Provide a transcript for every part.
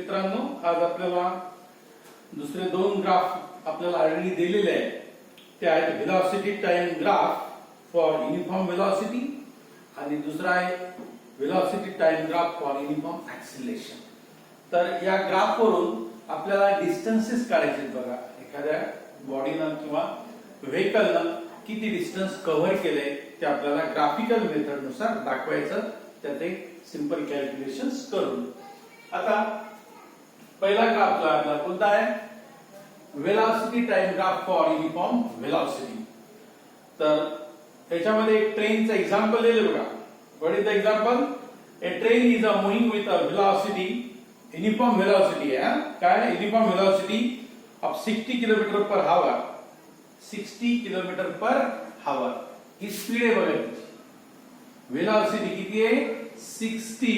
मित्रांनो, आज आपल्याला दुसरे दोन ग्राफ आपल्याला ऑलरेडी दिलेले आहेत. ते आहेत velocity time graph for uniform velocity आणि दुसरा आहे velocity time graph for uniform acceleration. तर या ग्राफ वरून आपल्याला डिस्टन्सेस काढायचे आहेत. बघा, एखाद्या बॉडीनं किंवा व्हेकलनं किती डिस्टन्स कव्हर केले ते आपल्याला ग्राफिकल मेथड नुसार दाखवायचं, त्याचे सिंपल कॅल्क्युलेशन्स करून. आता पहिला ग्राफ जो आपला कोणता आहे, velocity time graph for uniform velocity. तर त्याच्यामध्ये एक ट्रेनचं एक्झाम्पल दिले बघा. What is the example? A train is moving with a velocity, uniform velocity आहे. काय? Uniform velocity of 60 kilometre per hour. 60 kilometre per hour he speed आहे बघा. व्हेलॉसिटी किती आहे? 60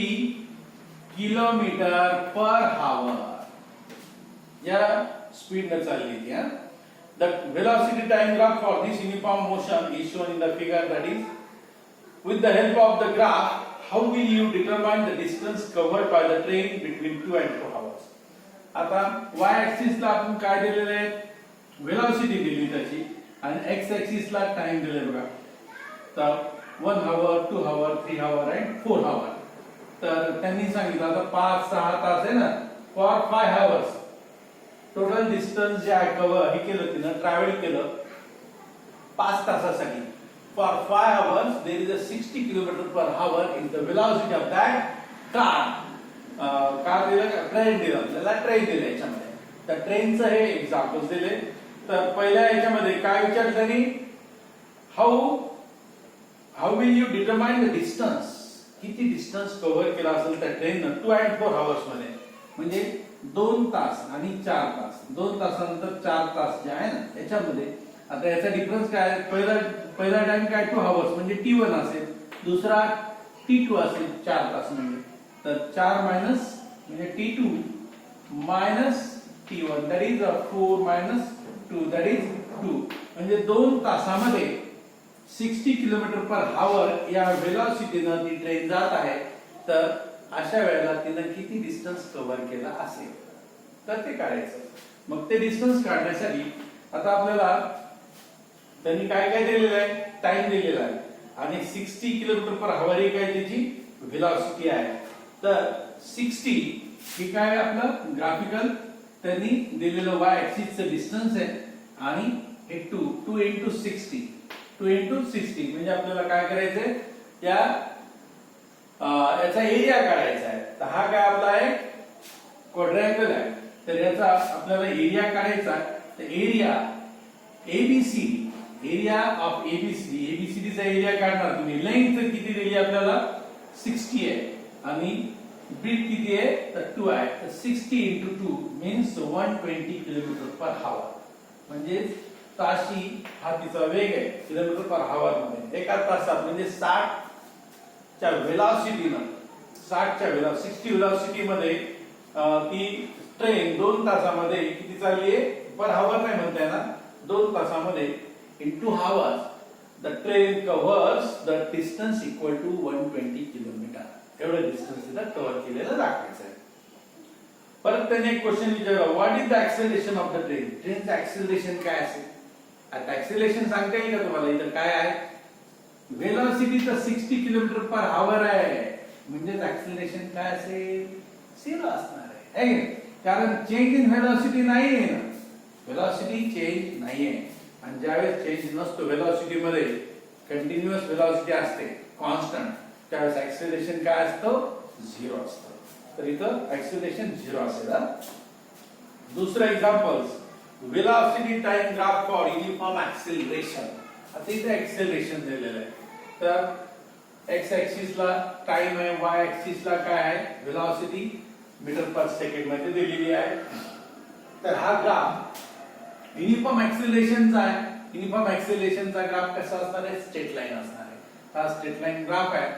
किलोमीटर पर आवर या स्पीड ने चालली आहे. The velocity time graph for this uniform motion is shown in the figure. That is with the help of the graph, how will you determine the distance covered by the train between 2 and 4 hours? आता y axis ला आपण काय दिलेले आहे? Velocity दिली त्याची, आणि x axis ला टाइम दिले बघा. तर 1 आवर, 2 आवर, 3 आवर आणि 4 आवर. तर त्यांनी सांगितलं आता 5-6 तास आहे ना, फॉर 5 आवर्स टोटल डिस्टन्स जे आहे कव्हर हे केलं, तिनं ट्रॅव्हल केलं 5 तासासाठी. For 5 hours, there is a 60 km per hour is the velocity of that car. Car दिलं का? ट्रेन दिलं आपल्याला. ट्रेन दिलं याच्यामध्ये. तर ट्रेनचं हे एक्झाम्पल दिले. तर पहिल्या याच्यामध्ये काय विचारलं त्यांनी, how will you determine the distance, किती डिस्टन्स कव्हर केला असेल त्या ट्रेननं 2 and 4 hours मध्ये, म्हणजे 2 तास आणि 4 तास. 2 तासानंतर 4 तास जे आहे ना याच्यामध्ये. आता याचा डिफरन्स काय आहे? पहिला टाइम काय 2 आवर्स म्हणजे T1 असेल, दुसरा T2 असेल 4 तास म्हणजे. तर 4 मायनस म्हणजे T2 minus T1 that is 4 minus 2 that is 2. म्हणजे 2 तासामध्ये 60 किलोमीटर पर आवर या व्हेलॉसिटीनं ती ट्रेन जात आहे. तर अशा वेळेला तिनं किती डिस्टन्स कव्हर केला असेल तर ते काढायचं. मग ते डिस्टन्स काढण्यासाठी आता आपल्याला त्यांनी काय काय दिलेलं आहे? टाइम दिलेला आहे, आणि 60 किलोमीटर पर आवर ही काय त्याची व्हेलॉसिटी आहे. तर 60 ही काय आपलं ग्राफिकल त्यांनी दिलेलं y ऍक्सिसचं डिस्टन्स आहे, आणि हे 2 into 60 म्हणजे आपल्याला काय करायचंय, याचा एरिया काढायचा आहे. तर हा काय आपला आहे क्वाड्रँगल आहे. तर याचा आपल्याला एरिया काढायचा आहे. तर एरिया एबीसी, एरिया ऑफ एबीसीडीचा एरिया काढणार तुम्ही. लेंथ किती दिली आपल्याला? 60 आहे, आणि ब्रीथ किती आहे? तर 2 आहे. तर 60 into 2 means 120 kilometre per hour. म्हणजे ताशी हा तिचा वेग आहे किलोमीटर पर आवर मध्ये. एका तासात म्हणजे 60 च्या व्हेलॉसिटीनं 60 व्हेलॉसिटी मध्ये ती ट्रेन 2 तासामध्ये किती चालली आहे? पर आवर नाही म्हणता येणार, 2 तासामध्ये in 2 hours the train covers the distance equal to 120 kilometer. एवढं डिस्टन्स तिथं कव्हर केलेलं दाखवायचं आहे. परत त्याने एक क्वेश्चन विचारला, what is the acceleration of the train? ट्रेनचं ऍक्सेलरेशन काय असेल? आता ऍक्सेलरेशन सांगता येईल का तुम्हाला? इथं काय आहे? व्हेलॉसिटी तर 60 किलोमीटर पर आवर आहे, म्हणजेच ऍक्सेलरेशन काय असेल? 0 असणार आहे. कारण चेंज इन व्हेलॉसिटी नाही आहे ना, व्हेलॉसिटी चेंज नाहीये. आणि ज्यावेळेस चेंज नसतो व्हेलॉसिटी मध्ये, कंटिन्युअस व्हेलॉसिटी असते कॉन्स्टंट, त्यावेळेस ऍक्सेलरेशन काय असतं? 0 असतं. तर इथं ऍक्सेलरेशन 0 असेल. दुसरं example, velocity time graph for uniform acceleration. आता इथे ऍक्सेलरेशन दिलेलं आहे. तर एक्स ऍक्सिस ला टाइम आहे, वाय ऍक्सिस ला काय आहे? व्हेलॉसिटी मीटर पर सेकंड मध्ये दिलेली आहे. तर हा ग्राफ युनिफॉर्म ऍक्सेलरेशनचा आहे. युनिफॉर्म ऍक्सेलरेशनचा ग्राफ कसा असणार आहे? स्ट्रेट लाईन असणार आहे. हा स्ट्रेट लाईन ग्राफ आहे.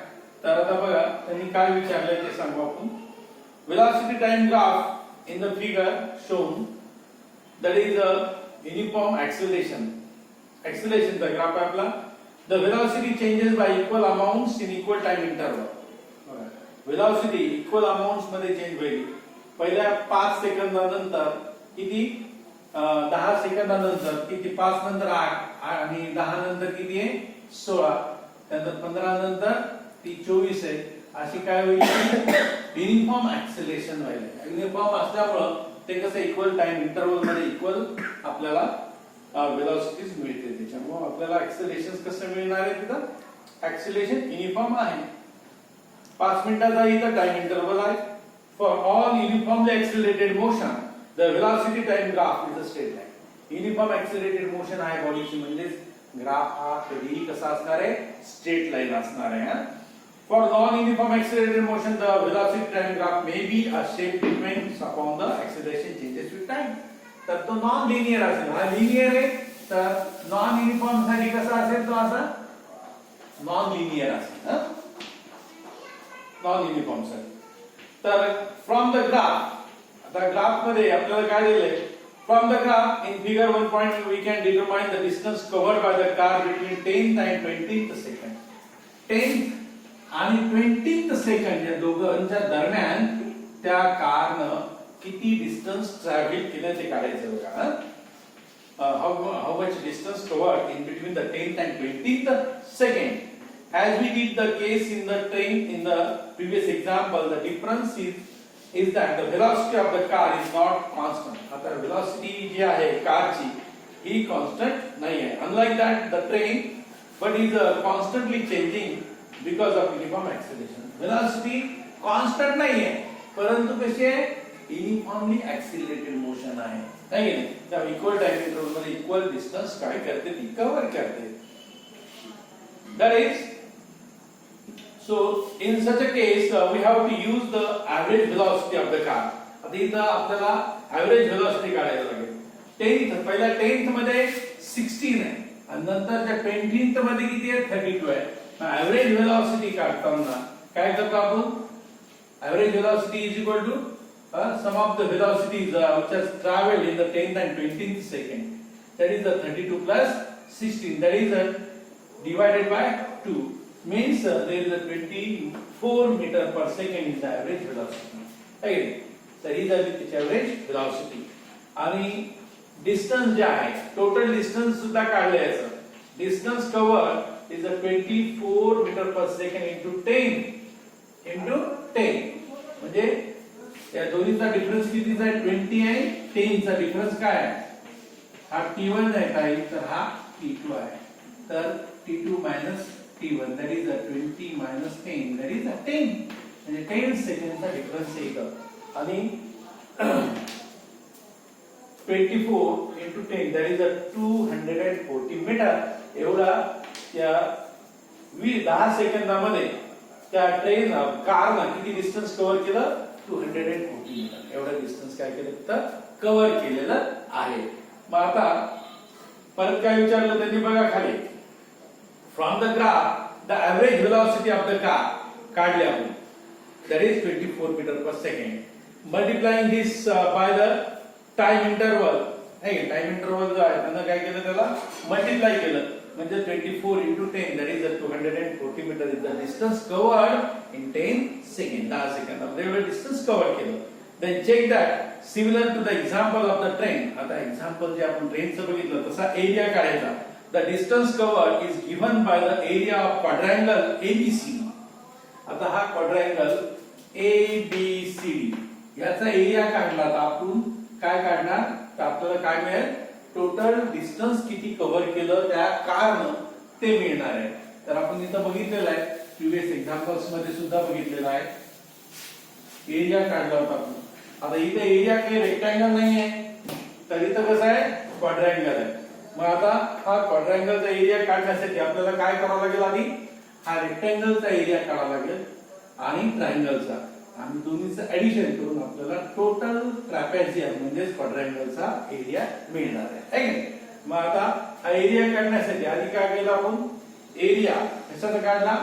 तर आता बघा त्यांनी काय विचारलंय ते सांगू आपण. Velocity time graph in the figure shown that is a uniform ऍक्सेलरेशनचा ग्राफ आहे आपला. The velocity changes by equal amounts in equal time interval. Velocity equal amounts मध्ये चेंज होईल पहिल्या 5 सेकंदानंतर किती 10 सेकंदानंतर किती 5 नंतर 8 आणि 10 नंतर किती आहे 16 त्यानंतर 15 नंतर ती 24 आहे अशी काय होईल युनिफॉर्म ऍक्सेलरेशन होईल युनिफॉर्म असल्यामुळं ते कसं इक्वल टाइम इंटरवल मध्ये इक्वल आपल्याला वेलोसिटीज मिळते त्याच्यामुळे आपल्याला ऍक्सेलरेशन कसं मिळणार आहे तिथं ऍक्सेलरेशन युनिफॉर्म आहे 5 मिनिटाचा इथं टाइम इंटरवल आहे for all uniformly accelerated motion the velocity time graph is a straight line uniform accelerated motion आहे बॉडीची म्हणजे ग्राफ हा कधीही कसा असणार आहे स्ट्रेट लाईन असणार आहे For non-uniform accelerated motion, the velocity time graph may be a shape depends upon the acceleration changes with time. तर तो नॉन लिनियर असेल हा लिनियर आहे तर नॉन युनिफॉर्म साठी कसा असेल तो असा नॉन लिनियर असेल नॉन युनिफॉर्म साठी तर फ्रॉम द ग्राफ आता ग्राफ मध्ये आपल्याला काय दिलंय from the graph in figure 1 we can determine the distance covered by the car between 10th and 20th second 10th आणि 20th सेकंड या दोघांच्या दरम्यान त्या कारनं किती डिस्टन्स ट्रॅव्हल केलं ते काढायचं बघा how much distance covered in between the 10th and 20th second as we did the case in the train in the previous example the difference is that the velocity of the car is not constant आता velocity जी आहे कारची ही constant नाही आहे unlike that the train but is constantly changing because of uniform acceleration velocity constant नाही आहे परंतु कशी आहे युनिफॉर्मली ऍक्सिलरेटेड मोशन आहे नाही की त्या इक्वल टाइम इंटरवल मध्ये इक्वल डिस्टन्स काय करते ती कव्हर करते that is so in such a case we have to use the average velocity of the car आता इथं आपल्याला average velocity काढायला लागेल 10th पहिल्या 10th मध्ये 16 आहे आणि नंतरच्या 20th मध्ये किती आहे 32 आहे एवरेज वेलोसिटी काढताना काय करतो आपण average velocity is equal to sum of the velocities which has traveled in the 10th and 20th second that is the 32 plus 16 that is divided by 2 means there is a 24 meter per second is the average velocity again that is the average velocity आणि distance जे आहे total distance सुद्धा काढले याचं distance cover is a 24 meter per second into 10 into 10 म्हणजे या दोन्हीचा difference कितीचा आहे 20 आहे 10 चा डिफरन्स काय आहे हा T1 आहे काही तर हा T2 आहे तर T2 T1 that is a 20 minus 10 that is a 10 म्हणजे 10 सेकंडचा डिफरन्स येतो आणि 24 into 10 that is a 240 metre एवढा त्या 10 सेकंदामध्ये त्या ट्रेन कारनं किती डिस्टन्स कव्हर केलं 240 मीटर एवढं डिस्टन्स काय केलं तर कव्हर केलेलं आहे मग आता परत काय विचारलं त्यांनी बघा खाली from the graph the average velocity of the car काढले आपण that is 24 meter per second multiplying this by the time interval हे टाइम इंटरवल जो आहे त्यांना काय केलं त्याला मल्टिप्लाय केलं म्हणजे 24 into 10 that is 240 meter is the distance covered in 10 seconds 10 सेकंदामध्ये एवढं डिस्टन्स कव्हर केलं then check that similar to the example of the train आता एक्झाम्पल जे आपण ट्रेनचं बघितलं तसा एरिया काढायचा the distance covered is given by the area of quadrangle ABC आता हा quadrangle ABCD याचा एरिया काढला तर आपण काय काढणार तर आपल्याला काय मिळेल टोटल डिस्टन्स किती कव्हर केलं त्या कारनं ते मिळणार आहे तर आपण इथं बघितलेलं आहे प्रिवियस एक्झाम्पल्स मध्ये सुद्धा बघितलेलं आहे एरिया काढला होता आपण आता इथे एरिया काही रेक्टँगल नाही आहे तर इथं कसं आहे क्वाड्रँगल आहे मग आता हा क्वाड्रँगलचा एरिया काढण्यासाठी आपल्याला काय करावं लागेल आधी हा रेक्टँगलचा एरिया काढावा लागेल आणि ट्रायंगलचा आणि दोन्हीचं ऍडिशन करून आपल्याला टोटल ट्रॅपेझियम म्हणजे क्वाड्रँगलचा एरिया मिळणार आहे मग आता हा एरिया काढण्यासाठी आधी काय केलं आपण एरिया कशाचा काढला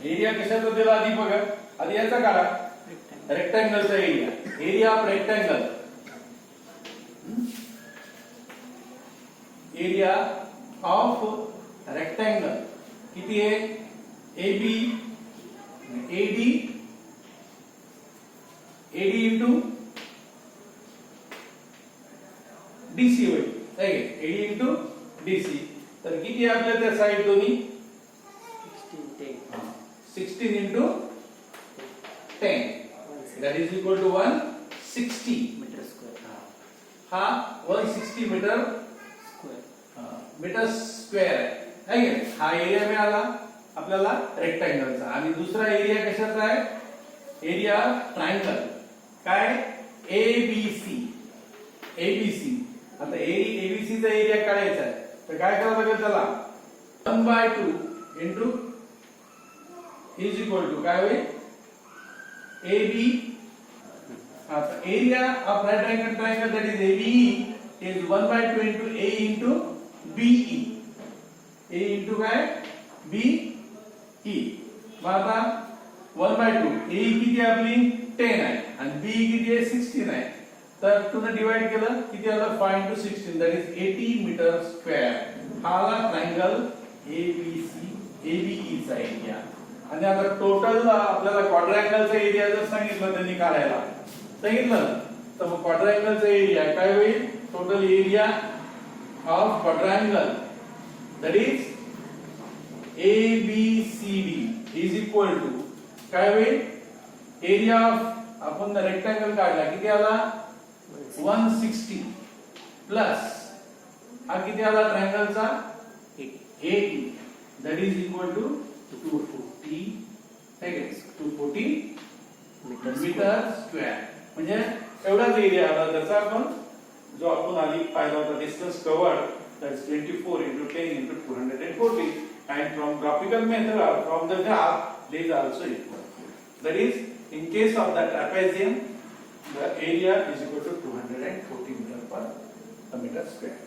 एरिया कशाचा दिला आधी बघा आधी याचा काढा रेक्टँगलचा area of rectangle area of rectangle किती आहे AB AD AD into DC होईल काय AD into DC तर किती आपल्या त्या साइड दोन्ही 16 into 10 that is equal to 160 metre square. हा 160 मीटर स्क्वेअर आहे हा एरिया मिळाला आपल्याला रेक्टँगलचा आणि दुसरा एरिया कशाचा आहे एरिया ट्रायंगल काय ABC आता ABC चा एरिया काढायचा आहे तर काय करावं लागेल त्याला 1/2 into is equal to काय होईल AB आता area of right angle triangle that is ABE is 1/2 into A into BE A into काय BE मग आता 1/2 A किती आपली 10 आहे आणि B किती आहे 16 आहे तर 2 ने डिवाइड केलं किती आलं 5 into 16 that is 80 metre square हा आला ट्रायंगल ABE चा एरिया आणि आता टोटल आपल्याला क्वाड्रँगलचा एरिया जर सांगितलं त्यांनी काढायला सांगितलं तर मग क्वाड्रँगलचा एरिया काय होईल total area of quadrangle that is ABCD is equal to काय होईल एरिया ऑफ आपण रेक्टँगल काढला किती आला 160 प्लस हा किती आला ट्रायंगलचा 80 that is equal to 240 metre square म्हणजे एवढाच एरिया आला त्याचा आपण जो आपण आधी पाहिला होता distance covered that is 24 into 10 into 240 and from graphical method or from the graph they is also equal that is in case of the trapezium the area is equal to 240 meter per meter square